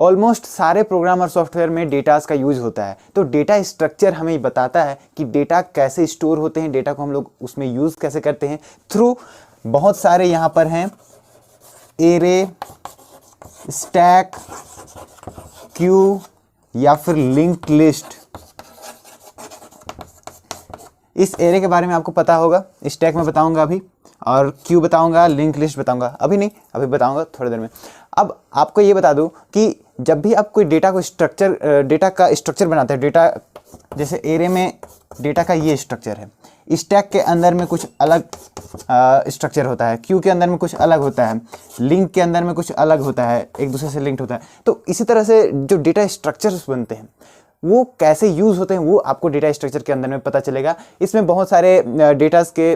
Almost सारे programme और software में डेटास का यूज होता है। तो डेटा स्ट्रक्चर हमें बताता है कि डेटा कैसे स्टोर होते हैं, डेटा को हम लोग उसमें यूज़ कैसे करते हैं थ्रू बहुत सारे यहाँ पर हैं एरे, स्टैक, क्यू या फिर लिंक्ड लिस्ट। इस एरे के बारे में आपको पता होगा, स्टैक में बताऊंगा अभी, और क्यू बताऊंगा, लिंक लिस्ट बताऊंगा, अभी नहीं, अभी बताऊंगा थोड़ी देर में। अब आपको ये बता दूं कि जब भी आप कोई डेटा का स्ट्रक्चर बनाते हैं, डेटा जैसे एरे में डेटा का ये स्ट्रक्चर है, स्टैक के अंदर में कुछ अलग स्ट्रक्चर होता है, क्यू के अंदर में कुछ अलग होता है, लिंक के अंदर में कुछ अलग होता है, एक दूसरे से लिंक्ड होता है। तो इसी तरह से जो डेटा स्ट्रक्चर्स बनते हैं वो कैसे यूज़ होते हैं वो आपको डेटा स्ट्रक्चर के अंदर में पता चलेगा। इसमें बहुत सारे डेटास के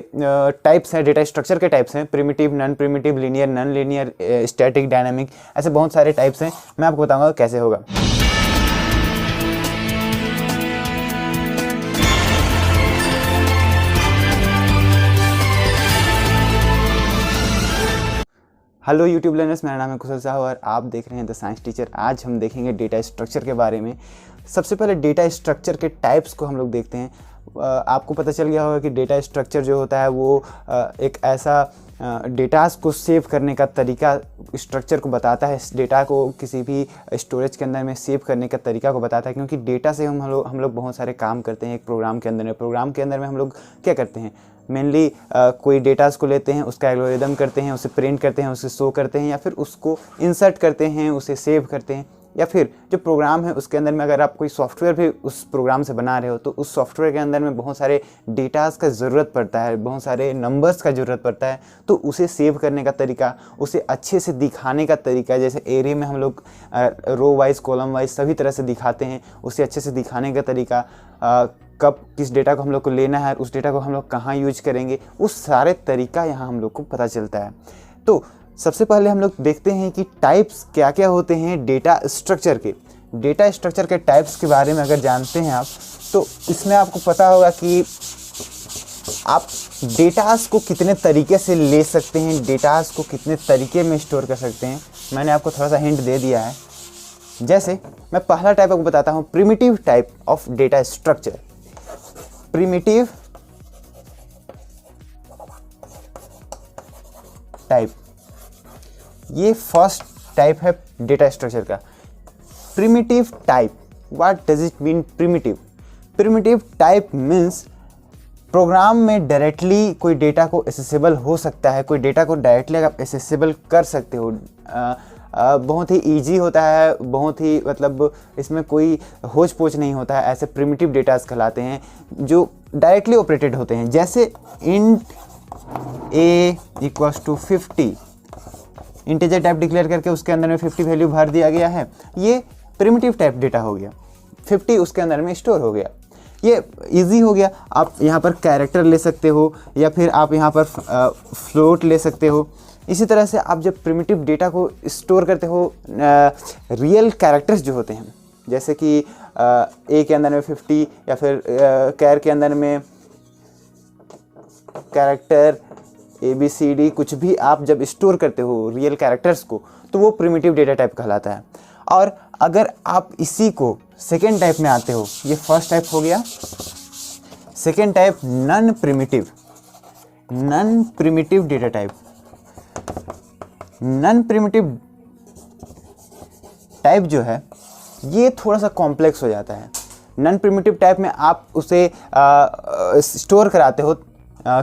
टाइप्स हैं, डेटा स्ट्रक्चर के टाइप्स हैं, primitive, non primitive, linear, non linear, static, dynamic, ऐसे बहुत सारे टाइप्स हैं। मैं आपको बताऊंगा कैसे होगा। हेलो यूट्यूब लर्नर्स, मेरा नाम है कुशल साहू और आप देख रहे हैं द साइंस टीचर। आज हम देखेंगे डेटा स्ट्रक्चर के बारे में। सबसे पहले डेटा स्ट्रक्चर के टाइप्स को हम लोग देखते हैं। आपको पता चल गया होगा कि डेटा स्ट्रक्चर जो होता है वो एक ऐसा डेटास को सेव करने का तरीका, स्ट्रक्चर को बताता है, डेटा को किसी भी स्टोरेज के अंदर में सेव करने का तरीका को बताता है। क्योंकि डेटा से हम लोग बहुत सारे काम करते हैं एक प्रोग्राम के अंदर में। प्रोग्राम के अंदर में हम लोग क्या करते हैं, मेनली कोई डेटास को लेते हैं, उसका एल्गोरिदम करते हैं, उसे प्रिंट करते हैं, उसे शो करते हैं, या फिर उसको इंसर्ट करते हैं, उसे सेव करते हैं। या फिर जो प्रोग्राम है उसके अंदर में अगर आप कोई सॉफ्टवेयर भी उस प्रोग्राम से बना रहे हो तो उस सॉफ्टवेयर के अंदर में बहुत सारे डेटास का ज़रूरत पड़ता है, बहुत सारे नंबर्स का ज़रूरत पड़ता है। तो उसे सेव करने का तरीका, उसे अच्छे से दिखाने का तरीका, जैसे एरे में हम लोग रो वाइज, कॉलम वाइज सभी तरह से दिखाते हैं, उसे अच्छे से दिखाने का तरीका, कब किस डेटा को हम लोग को लेना है, उस डेटा को हम लोग कहाँ यूज करेंगे, उस सारे तरीका यहाँ हम लोग को पता चलता है। तो सबसे पहले हम लोग देखते हैं कि टाइप्स क्या क्या होते हैं डेटा स्ट्रक्चर के। डेटा स्ट्रक्चर के टाइप्स के बारे में अगर जानते हैं आप तो इसमें आपको पता होगा कि आप डेटास को कितने तरीके से ले सकते हैं, डेटास को कितने तरीके में स्टोर कर सकते हैं। मैंने आपको थोड़ा सा हिंट दे दिया है। जैसे मैं पहला टाइप आपको बताता हूँ, primitive type of data structure. Primitive type, ये फर्स्ट टाइप है डेटा स्ट्रक्चर का। Primitive type, what does it mean primitive? Primitive type means program में डायरेक्टली कोई डेटा को एक्सेसिबल हो सकता है, कोई डेटा को डायरेक्टली आप एक्सेसिबल कर सकते हो। बहुत ही इजी होता है, बहुत ही मतलब इसमें कोई होच पोच नहीं होता है। ऐसे प्रिमिटिव डेटास कहलाते हैं जो डायरेक्टली ऑपरेटेड होते हैं। जैसे int a equals to 50, integer type declare करके उसके अंदर में 50 वैल्यू भर दिया गया है, ये प्रिमिटिव टाइप डेटा हो गया। 50 उसके अंदर में स्टोर हो गया, ये इजी हो गया। आप यहाँ पर कैरेक्टर ले सकते हो या फिर आप यहाँ पर फ्लोट ले सकते हो। इसी तरह से आप जब प्रिमिटिव डेटा को स्टोर करते हो, रियल कैरेक्टर्स जो होते हैं, जैसे कि ए के अंदर में 50 या फिर कैर के अंदर में कैरेक्टर ABCD, कुछ भी आप जब स्टोर करते हो रियल कैरेक्टर्स को, तो वो प्रिमिटिव डेटा टाइप कहलाता है। और अगर आप इसी को सेकेंड टाइप में आते हो, ये फर्स्ट टाइप हो गया। Second type non primitive, non primitive data type. Non primitive type जो है ये थोड़ा सा कॉम्प्लेक्स हो जाता है। नॉन प्रिमिटिव टाइप में आप उसे स्टोर कराते हो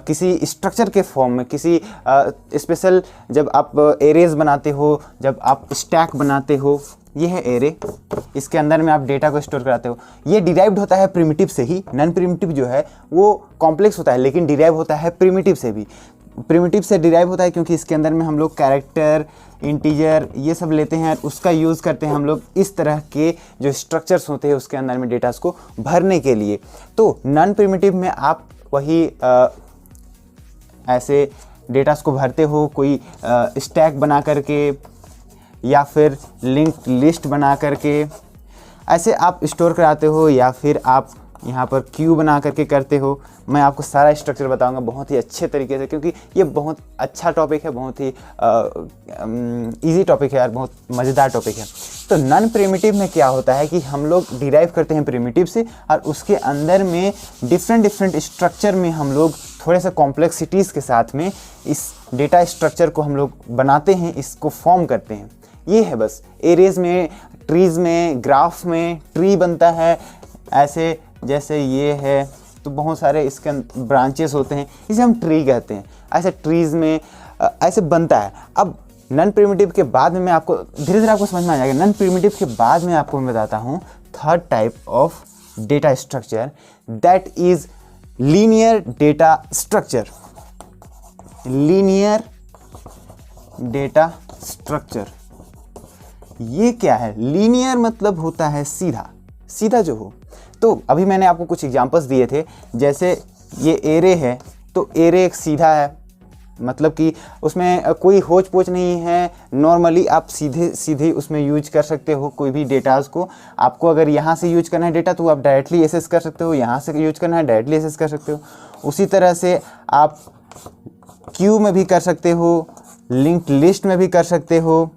किसी स्ट्रक्चर के फॉर्म में, किसी स्पेशल, जब आप एरेज बनाते हो, जब आप स्टैक बनाते हो, ये है एरे, इसके अंदर में आप डेटा को स्टोर कराते हो। ये डिराइव्ड होता है प्रिमिटिव से ही। नॉन प्रिमिटिव जो है वो कॉम्प्लेक्स होता है लेकिन डिराइव होता है प्रिमिटिव से भी। प्रिमिटिव से डिराइव होता है क्योंकि इसके अंदर में हम लोग कैरेक्टर, इंटीजर ये सब लेते हैं, उसका यूज़ करते हैं हम लोग इस तरह के जो स्ट्रक्चर्स होते हैं उसके अंदर में डेटास को भरने के लिए। तो नॉन प्रिमिटिव में आप वही ऐसे डेटास को भरते हो, कोई स्टैक बना करके या फिर लिंक लिस्ट बना करके ऐसे आप स्टोर कराते हो, या फिर आप यहाँ पर क्यू बना करके करते हो। मैं आपको सारा स्ट्रक्चर बताऊंगा बहुत ही अच्छे तरीके से, क्योंकि ये बहुत अच्छा टॉपिक है, बहुत ही इजी टॉपिक है यार, बहुत मज़ेदार टॉपिक है। तो नॉन प्रिमिटिव में क्या होता है कि हम लोग डिराइव करते हैं प्रिमिटिव से, और उसके अंदर में डिफरेंट स्ट्रक्चर में हम लोग थोड़े से कॉम्प्लेक्सिटीज़ के साथ में इस डेटा स्ट्रक्चर को हम लोग बनाते हैं, इसको फॉर्म करते हैं। ये है बस। एरेज में, ट्रीज़ में, ग्राफ में ट्री बनता है ऐसे, जैसे ये है तो बहुत सारे इसके ब्रांचेस होते हैं, इसे हम ट्री कहते हैं। ऐसे ट्रीज़ में ऐसे बनता है। अब नॉन प्रिमिटिव के बाद में मैं आपको धीरे धीरे आपको समझ में आ जाएगा। नॉन प्रिमिटिव के बाद में आपको मैं बताता हूँ third type of data structure, that is linear data structure. Linear data structure ये क्या है? लीनियर मतलब होता है सीधा, सीधा जो हो। तो अभी मैंने आपको कुछ एग्जांपल्स दिए थे, जैसे ये एरे है, तो एरे एक सीधा है, मतलब कि उसमें कोई होच पोच नहीं है। नॉर्मली आप सीधे सीधे उसमें यूज कर सकते हो कोई भी डेटाज को। आपको अगर यहाँ से यूज करना है डेटा तो आप डायरेक्टली एक्सेस कर सकते हो, यहाँ से यूज करना है डायरेक्टली एक्सेस कर सकते हो। उसी तरह से आप क्यू में भी कर सकते हो, लिंक्ड लिस्ट में भी कर सकते हो,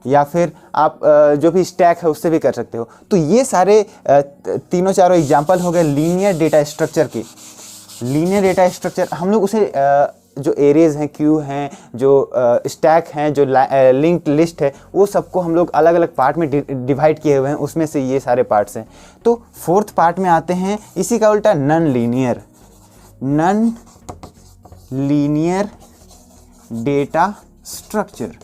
या फिर आप जो भी स्टैक है उससे भी कर सकते हो। तो ये सारे तीनों चारों एग्जांपल हो गए लीनियर डेटा स्ट्रक्चर के। लीनियर डेटा स्ट्रक्चर हम लोग उसे जो एरेज हैं, क्यू हैं, जो स्टैक हैं, जो लिंक्ड लिस्ट है, वो सबको हम लोग अलग अलग पार्ट में डिवाइड किए हुए हैं, उसमें से ये सारे पार्ट्स हैं। तो फोर्थ पार्ट में आते हैं इसी का उल्टा, non linear. Non linear data structure.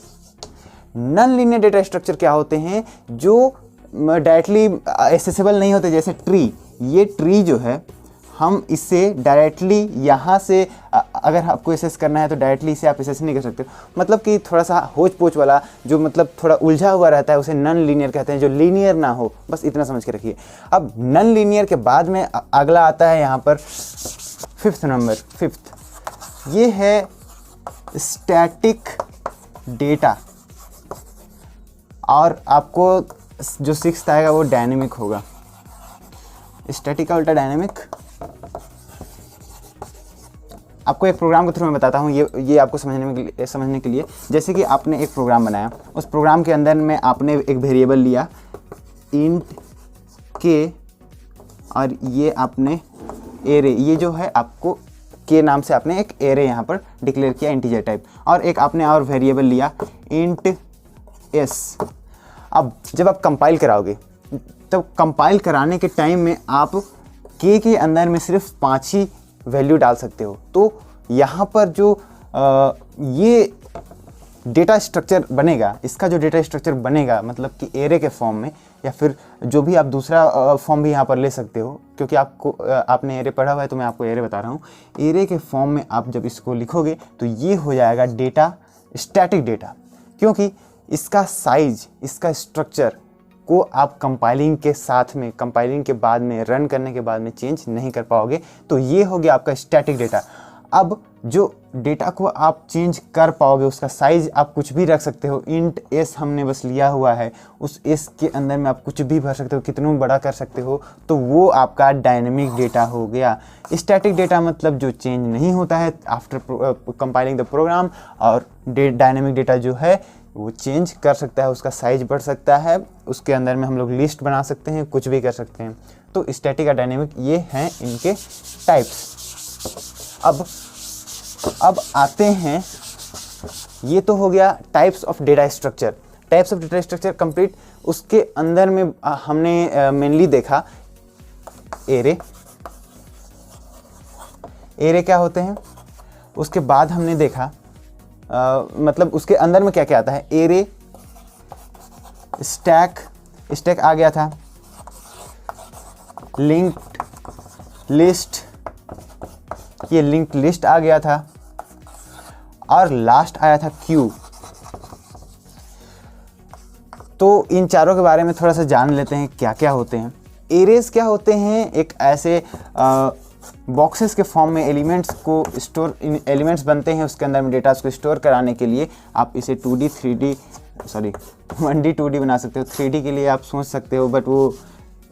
Non linear data structure क्या होते हैं? जो डायरेक्टली एक्सेसिबल नहीं होते, जैसे ट्री। ये ट्री जो है हम इससे डायरेक्टली यहाँ से अगर आपको एक्सेस करना है तो डायरेक्टली इसे आप एक्सेस नहीं कर सकते। मतलब कि थोड़ा सा होच पोच वाला, जो मतलब थोड़ा उलझा हुआ रहता है, उसे नॉन लीनियर कहते हैं, जो लीनियर ना हो। बस इतना समझ के रखिए। अब नॉन लीनियर के बाद में अगला आता है यहाँ पर फिफ्थ नंबर, फिफ्थ। ये है स्टैटिक डेटा, और आपको जो सिक्स्थ आएगा वो डायनेमिक होगा। स्टैटिक का उल्टा डायनेमिक। आपको एक प्रोग्राम के थ्रू मैं बताता हूँ, ये आपको समझने के लिए। जैसे कि आपने एक प्रोग्राम बनाया, उस प्रोग्राम के अंदर में आपने एक वेरिएबल लिया इंट के, और ये आपने एरे, ये जो है आपको के नाम से आपने एक एरे यहाँ पर डिक्लेयर किया, इंटीजर टाइप। और एक आपने और वेरिएबल लिया इंट एस। अब जब आप कंपाइल कराओगे, तब कंपाइल कराने के टाइम में आप के अंदर में सिर्फ 5 ही वैल्यू डाल सकते हो। तो यहाँ पर जो ये डेटा स्ट्रक्चर बनेगा, इसका जो डेटा स्ट्रक्चर बनेगा, मतलब कि एरे के फॉर्म में, या फिर जो भी आप दूसरा फॉर्म भी यहाँ पर ले सकते हो, क्योंकि आपने एरे पढ़ा हुआ है तो मैं आपको एरे बता रहा हूँ। एरे के फॉर्म में आप जब इसको लिखोगे तो ये हो जाएगा डेटा, स्टैटिक डेटा, क्योंकि इसका साइज, इसका स्ट्रक्चर को आप कंपाइलिंग के साथ में, कंपाइलिंग के बाद में, रन करने के बाद में चेंज नहीं कर पाओगे। तो ये हो गया आपका स्टैटिक डेटा। अब जो डेटा को आप चेंज कर पाओगे, उसका साइज आप कुछ भी रख सकते हो। इंट एस हमने बस लिया हुआ है, उस एस के अंदर में आप कुछ भी भर सकते हो, कितना बड़ा कर सकते हो, तो वो आपका डायनेमिक डेटा हो गया। स्टैटिक डेटा मतलब जो चेंज नहीं होता है आफ्टर कंपाइलिंग द प्रोग्राम, और डायनेमिक डेटा जो है वो चेंज कर सकता है, उसका साइज बढ़ सकता है, उसके अंदर में हम लोग लिस्ट बना सकते हैं, कुछ भी कर सकते हैं। तो स्टैटिक और डायनेमिक ये हैं इनके टाइप्स। अब आते हैं, ये तो हो गया types of data structure. Types of data structure complete. उसके अंदर में हमने मेनली देखा एरे। एरे क्या होते हैं, उसके बाद हमने देखा मतलब उसके अंदर में क्या क्या आता है। एरे, स्टैक आ गया था, लिंक्ड लिस्ट, ये लिंक्ड लिस्ट आ गया था, और लास्ट आया था क्यू। तो इन चारों के बारे में थोड़ा सा जान लेते हैं क्या क्या होते हैं। एरेज क्या होते हैं? एक ऐसे बॉक्सेस के फॉर्म में एलिमेंट्स को स्टोर, एलिमेंट्स बनते हैं, उसके अंदर में डेटा को स्टोर कराने के लिए आप इसे 1D 2D बना सकते हो। 3D के लिए आप सोच सकते हो, बट वो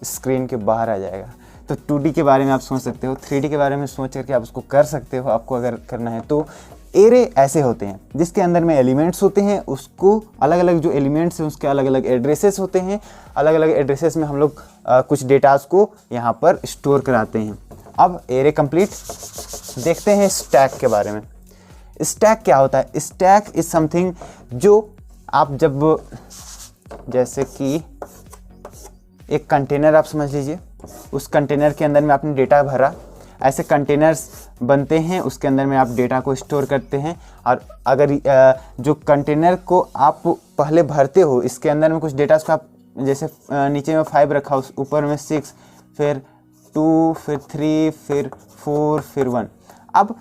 स्क्रीन के बाहर आ जाएगा। तो 2D के बारे में आप सोच सकते हो, 3D के बारे में सोच करके आप उसको कर सकते हो आपको अगर करना है तो। एरे ऐसे होते हैं जिसके अंदर में एलिमेंट्स होते हैं, उसको अलग अलग जो एलिमेंट्स हैं उसके अलग अलग एड्रेसेस होते हैं, अलग अलग एड्रेसेस में हम लोग कुछ डेटास को यहाँ पर स्टोर कराते हैं। अब एरे कंप्लीट, देखते हैं स्टैक के बारे में। स्टैक क्या होता है? स्टैक इज समथिंग जो आप जब, जैसे कि एक कंटेनर आप समझ लीजिए, उस कंटेनर के अंदर में आपने डेटा भरा, ऐसे कंटेनर्स बनते हैं, उसके अंदर में आप डेटा को स्टोर करते हैं। और अगर जो कंटेनर को आप पहले भरते हो, इसके अंदर में कुछ डेटा को आप जैसे नीचे में 5 रखा, उस ऊपर में 6, फिर 2, फिर 3, फिर 4, फिर 1। अब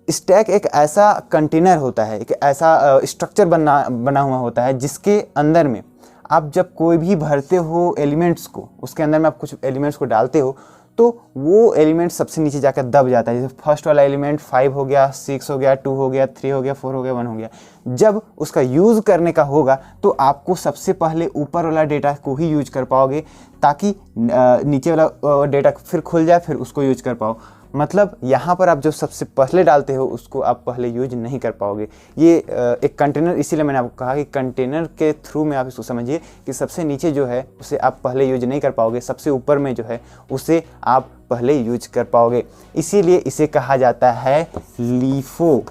स्टैक एक ऐसा कंटेनर होता है, एक ऐसा स्ट्रक्चर बना हुआ होता है जिसके अंदर में आप जब कोई भी भरते हो एलिमेंट्स को, उसके अंदर में आप कुछ एलिमेंट्स को डालते हो तो वो एलिमेंट सबसे नीचे जाकर दब जाता है। जैसे फर्स्ट वाला एलिमेंट 5 हो गया, 6 हो गया, 2 हो गया, 3 हो गया, 4 हो गया, 1 हो गया। जब उसका यूज़ करने का होगा तो आपको सबसे पहले ऊपर वाला डेटा को ही यूज कर पाओगे, ताकि नीचे वाला डेटा फिर खुल जाए, फिर उसको यूज कर पाओ। मतलब यहाँ पर आप जो सबसे पहले डालते हो उसको आप पहले यूज नहीं कर पाओगे। ये एक कंटेनर, इसीलिए मैंने आपको कहा कि कंटेनर के थ्रू में आप इसको समझिए कि सबसे नीचे जो है उसे आप पहले यूज नहीं कर पाओगे, सबसे ऊपर में जो है उसे आप पहले यूज कर पाओगे। इसीलिए इसे कहा जाता है लीफो।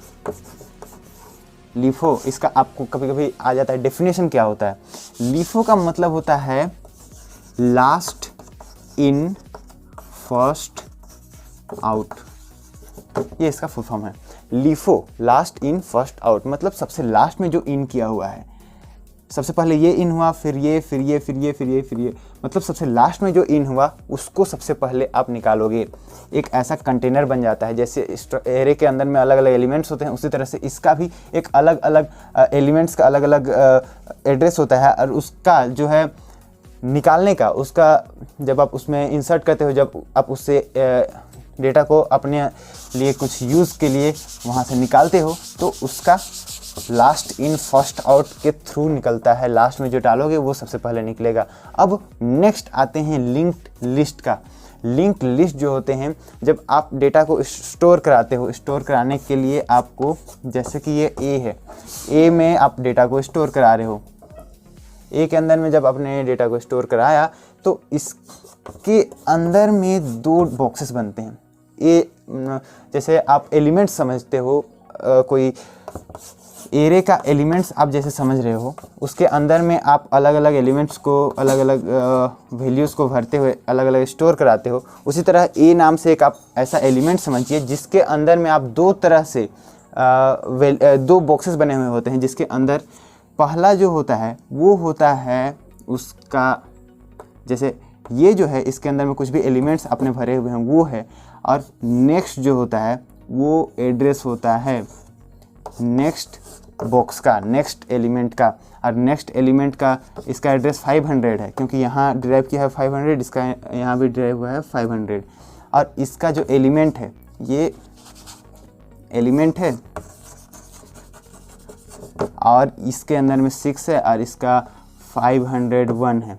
लीफो, इसका आपको कभी कभी आ जाता है डेफिनेशन क्या होता है। लीफो का मतलब होता है लास्ट इन फर्स्ट आउट, ये इसका फुल फॉर्म है। LIFO, last in first out, मतलब सबसे लास्ट में जो इन किया हुआ है। सबसे पहले ये इन हुआ, फिर ये, फिर ये, फिर ये, फिर ये, फिर ये, मतलब सबसे लास्ट में जो इन हुआ उसको सबसे पहले आप निकालोगे। एक ऐसा कंटेनर बन जाता है। जैसे एरे के अंदर में अलग अलग एलिमेंट्स होते हैं, उसी तरह से इसका भी एक अलग अलग एलिमेंट्स का अलग अलग एड्रेस होता है, और उसका जो है निकालने का, उसका जब आप उसमें इंसर्ट करते हो, जब आप उससे डेटा को अपने लिए कुछ यूज़ के लिए वहाँ से निकालते हो तो उसका लास्ट इन फर्स्ट आउट के थ्रू निकलता है। लास्ट में जो डालोगे वो सबसे पहले निकलेगा। अब नेक्स्ट आते हैं लिंक्ड लिस्ट का। लिंक्ड लिस्ट जो होते हैं, जब आप डेटा को स्टोर कराते हो, स्टोर कराने के लिए आपको, जैसे कि ये ए है, ए में आप डेटा को स्टोर करा रहे हो। ए के अंदर में जब आपने डेटा को स्टोर कराया तो इसके अंदर में 2 बॉक्सेस बनते हैं। ए जैसे आप एलिमेंट्स समझते हो, कोई एरे का एलिमेंट्स आप जैसे समझ रहे हो, उसके अंदर में आप अलग अलग एलिमेंट्स को, अलग अलग वैल्यूज़ को भरते हुए अलग अलग स्टोर कराते हो। उसी तरह ए नाम से एक आप ऐसा एलिमेंट समझिए जिसके अंदर में आप 2 तरह से 2 बॉक्सेस बने हुए होते हैं, जिसके अंदर पहला जो होता है वो होता है उसका, जैसे ये जो है इसके अंदर में कुछ भी एलिमेंट्स अपने भरे हुए हैं वो है, और नेक्स्ट जो होता है वो एड्रेस होता है नेक्स्ट बॉक्स का, नेक्स्ट एलिमेंट का। और नेक्स्ट एलिमेंट का इसका एड्रेस 500 है, क्योंकि यहाँ डिराइव किया है 500, इसका यहाँ भी डिराइव हुआ है 500। और इसका जो एलिमेंट है, ये एलिमेंट है और इसके अंदर में 6 है और इसका 501 है।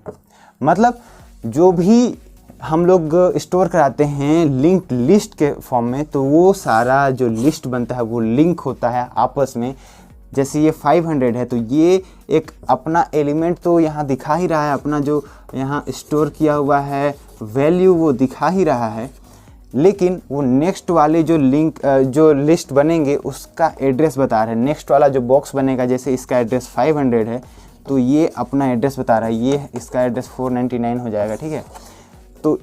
मतलब जो भी हम लोग स्टोर कराते हैं लिंक्ड लिस्ट के फॉर्म में, तो वो सारा जो लिस्ट बनता है वो लिंक होता है आपस में। जैसे ये 500 है तो ये एक अपना एलिमेंट तो यहाँ दिखा ही रहा है, अपना जो यहाँ स्टोर किया हुआ है वैल्यू वो दिखा ही रहा है, लेकिन वो नेक्स्ट वाले जो जो लिस्ट बनेंगे उसका एड्रेस बता रहा है। नेक्स्ट वाला जो बॉक्स बनेगा, जैसे इसका एड्रेस 500 है तो ये अपना एड्रेस बता रहा है, ये इसका एड्रेस 499 हो जाएगा, ठीक है। तो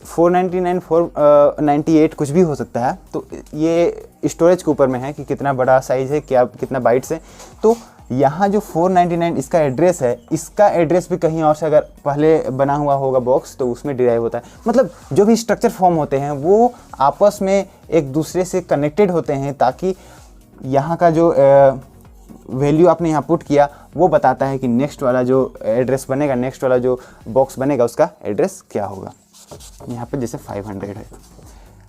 499, 498 कुछ भी हो सकता है। तो ये स्टोरेज के ऊपर में है कि कितना बड़ा साइज़ है, क्या कितना बाइट्स है। तो यहाँ जो 499 इसका एड्रेस है, इसका एड्रेस भी कहीं और से अगर पहले बना हुआ होगा बॉक्स तो उसमें डिराइव होता है। मतलब जो भी स्ट्रक्चर फॉर्म होते हैं वो आपस में एक दूसरे से कनेक्टेड होते हैं, ताकि यहाँ का जो वैल्यू आपने यहाँ पुट किया वो बताता है कि नेक्स्ट वाला जो एड्रेस बनेगा, नेक्स्ट वाला जो बॉक्स बनेगा उसका एड्रेस क्या होगा। यहाँ पे जैसे 500 है।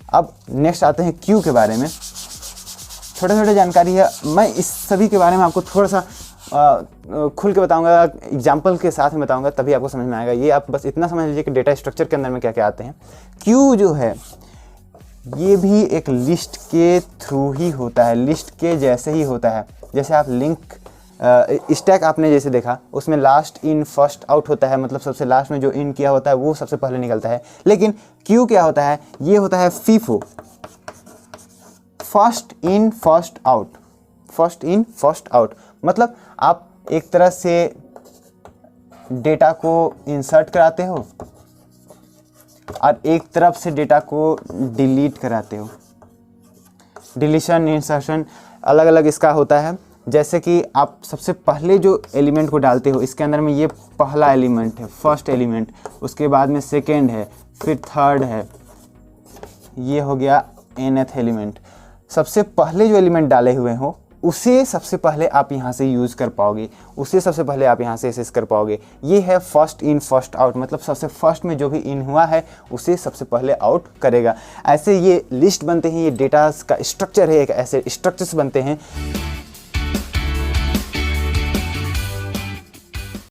अब नेक्स्ट आते हैं क्यू के बारे में। छोटे छोटे जानकारी है, मैं इस सभी के बारे में आपको थोड़ा सा खुल के बताऊंगा, एग्जाम्पल के साथ में बताऊंगा, तभी आपको समझ में आएगा। ये आप बस इतना समझ लीजिए कि डेटा स्ट्रक्चर के अंदर में क्या क्या आते हैं। क्यू जो है ये भी एक लिस्ट के थ्रू ही होता है, लिस्ट के जैसे ही होता है। जैसे आप लिंक स्टैक आपने जैसे देखा, उसमें लास्ट इन फर्स्ट आउट होता है, मतलब सबसे लास्ट में जो इन किया होता है वो सबसे पहले निकलता है। लेकिन क्यू क्या होता है, ये होता है FIFO, first in first out, first in first out. मतलब आप एक तरह से डेटा को इंसर्ट कराते हो और एक तरफ से डेटा को डिलीट कराते हो। डिलीशन इंसर्शन अलग अलग इसका होता है। जैसे कि आप सबसे पहले जो एलिमेंट को डालते हो, इसके अंदर में ये पहला एलिमेंट है, फर्स्ट एलिमेंट, उसके बाद में सेकेंड है, फिर थर्ड है, ये हो गया nth एलिमेंट। सबसे पहले जो एलिमेंट डाले हुए हो उसे सबसे पहले आप यहाँ से यूज़ कर पाओगे, उसे सबसे पहले आप यहाँ से एक्सेस कर पाओगे। ये है फर्स्ट इन फर्स्ट आउट, मतलब सबसे फर्स्ट में जो भी इन हुआ है उसे सबसे पहले आउट करेगा। ऐसे ये लिस्ट बनते हैं, ये डेटा का स्ट्रक्चर है, एक ऐसे स्ट्रक्चर्स बनते हैं।